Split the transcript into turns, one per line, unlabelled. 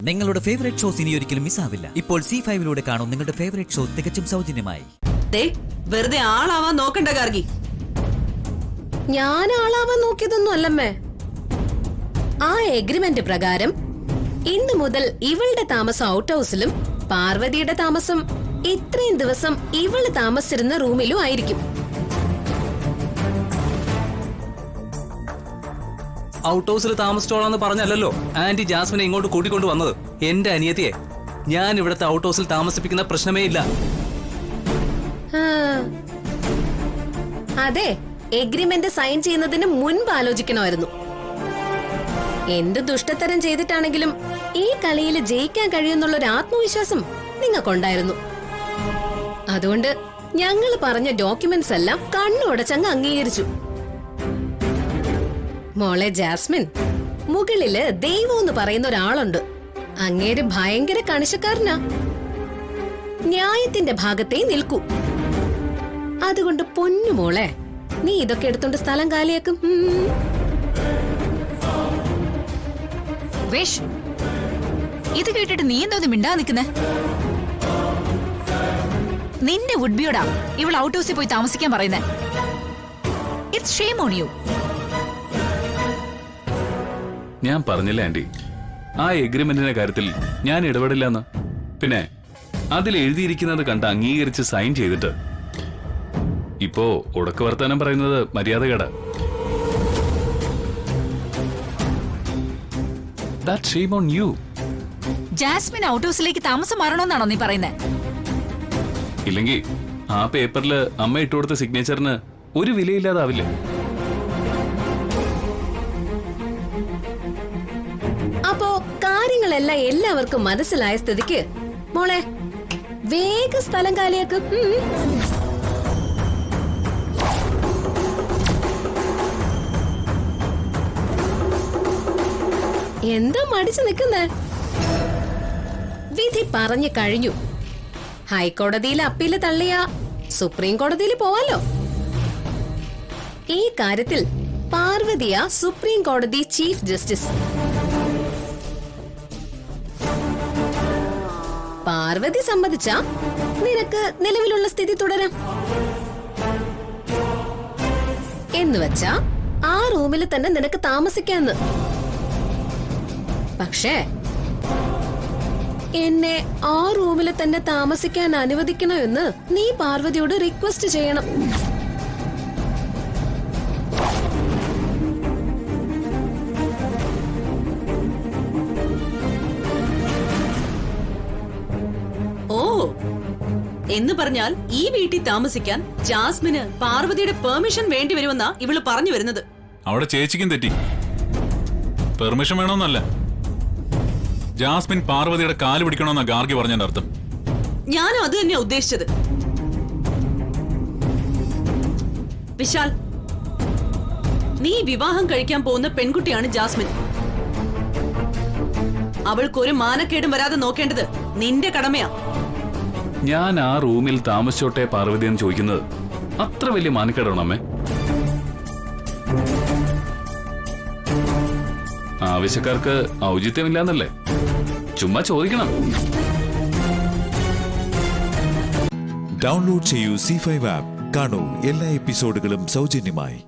നിങ്ങളുടെ favourite shows ഇനി ഒരിക്കലും മിസ്സാവില്ല. ഇപ്പോൾ C5 കാണും നിങ്ങളുടെ ഫേവറേറ്റ് ഷോ തികച്ചും സൗജന്യമായി.
വെറുതെ ആളാവാൻ നോക്കണ്ട ഗാർഗി.
ഞാൻ ആളാവാൻ നോക്കിയതൊന്നും അല്ലമ്മേ. ആ എഗ്രിമെന്റ് പ്രകാരം ഇന്നു മുതൽ ഇവളുടെ താമസം ഔട്ട് ഹൗസിലും പാർവതിയുടെ താമസം ഇത്രയും ദിവസം ഇവള് താമസിച്ചിരുന്ന റൂമിലും ആയിരിക്കും.
ഔട്ട് ഹൗസിൽ താമസിച്ചോളാന്ന് പറഞ്ഞല്ലോ ആന്റി ജാസ്മിനെ ഇങ്ങോട്ട് കൂട്ടിക്കൊണ്ട് വന്നത്. എന്റെ അനിയത്തിയെ ഞാൻ ഇവിടുത്തെ ഔട്ട് ഹൗസിൽ താമസിപ്പിക്കുന്ന പ്രശ്നമേ ഇല്ല.
അതെ, എഗ്രിമെന്റ് സൈൻ ചെയ്യുന്നതിന് മുൻപ് ആലോചിക്കണമായിരുന്നു. എന്ത് ദുഷ്ടത്തരം ചെയ്തിട്ടാണെങ്കിലും ഈ കളിയിൽ ജയിക്കാൻ കഴിയുന്നുള്ളൊരു ആത്മവിശ്വാസം നിങ്ങൾക്കുണ്ടായിരുന്നു. അതുകൊണ്ട് ഞങ്ങൾ പറഞ്ഞ ഡോക്യുമെന്റ്സ് എല്ലാം കണ്ണുടച്ചങ്ങ് അംഗീകരിച്ചു. മോളെ ജാസ്മിൻ, മുകളില് ദൈവം എന്ന് പറയുന്ന ഒരാളുണ്ട്. അങ്ങേര് ഭയങ്കര കണിശക്കാരനാ. ന്യായത്തിന്റെ ഭാഗത്തേ നിൽക്കൂ. അതുകൊണ്ട് പൊന്നു മോളെ, നീ ഇതൊക്കെ എടുത്തോണ്ട് സ്ഥലം കാലിയാക്കും.
ഇത് കേട്ടിട്ട് നീ എന്തോ മിണ്ടാ നിൽക്കുന്നേ? നിന്റെ വുഡ്ബിയോടാ ഇവൾ ഔട്ട് ഹൗസിൽ പോയി താമസിക്കാൻ പറയുന്നേ. It's shame on you.
ഞാൻ പറഞ്ഞില്ല ആന്റി, ആ എഗ്രിമെന്റിന്റെ കാര്യത്തിൽ ഞാൻ ഇടപെടില്ലെന്ന്. പിന്നെ അതിൽ എഴുതിയിരിക്കുന്നത് കണ്ട് അംഗീകരിച്ച് സൈൻ ചെയ്തിട്ട് ഇപ്പോ ഉടക്ക് വർത്താനം പറയുന്നത് മര്യാദകേടാ. That's shame on you.
Jasmine out ഹൗസിലേക്ക് താമസം മാറണമെന്നാണോ നീ പറയുന്നേ?
ഇല്ലെങ്കിൽ ആ പേപ്പറിൽ അമ്മ ഇട്ടുകൊടുത്ത സിഗ്നേച്ചറിന് ഒരു വിലയില്ലാതാവില്ലേ?
അപ്പോ കാര്യങ്ങളെല്ലാം എല്ലാവർക്കും മനസ്സിലായ സ്ഥിതിക്ക് മോളെ വേഗം സ്ഥലം കാലിയാക്കും. എന്താ മടിച്ചു നിൽക്കുന്നേ? വിധി പറഞ്ഞു കഴിഞ്ഞു. ഹൈക്കോടതിയിൽ അപ്പീല് തള്ളിയ സുപ്രീം കോടതിയിൽ പോവാലോ. ഈ കാര്യത്തിൽ പാർവതിയ സുപ്രീം കോടതി ചീഫ് ജസ്റ്റിസ്. പാർവതി സമ്മതിച്ച നിനക്ക് നിലവിലുള്ള സ്ഥിതി തുടരാം. എന്നുവെച്ചാ ആ റൂമിൽ തന്നെ നിനക്ക് താമസിക്കാന്ന്. പക്ഷേ എന്നെ ആ റൂമിൽ തന്നെ താമസിക്കാൻ അനുവദിക്കണമെന്ന് നീ പാർവതിയോട് റിക്വസ്റ്റ് ചെയ്യണം.
ഓ, എന്ന് പറഞ്ഞാൽ ഈ വീട്ടിൽ താമസിക്കാൻ ജാസ്മിന് പാർവതിയുടെ പെർമിഷൻ വേണ്ടി വരുമെന്നാ ഇവള് പറഞ്ഞു വരുന്നത്.
അവിടെ ചേച്ചിക്കും തെറ്റി. പെർമിഷൻ വേണമെന്നല്ല, ജാസ്മിൻ പാർവതിയുടെ കാല് പിടിക്കണമെന്നാ ഗാർഗി പറഞ്ഞതിന്റെ അർത്ഥം.
ഞാനും അത് തന്നെയാ ഉദ്ദേശിച്ചത്. വിശാൽ, നീ വിവാഹം കഴിക്കാൻ പോകുന്ന പെൺകുട്ടിയാണ് ജാസ്മിൻ. അവൾക്കൊരു മാനക്കേടും വരാതെ നോക്കേണ്ടത് നിന്റെ കടമയാ.
ഞാൻ ആ റൂമിൽ താമസിച്ചോട്ടെ പാർവതി എന്ന് ചോദിക്കുന്നത് അത്ര വലിയ മാനക്കേടാണോ അമ്മേ? ആവശ്യക്കാർക്ക് ഔചിത്യമില്ലാന്നല്ലേ? ചുമ്മാ ചോദിക്കണം.
ഡൗൺലോഡ് ചെയ്യൂ C5 ആപ്പ്. കാണൂ എല്ലാ എപ്പിസോഡുകളും സൗജന്യമായി.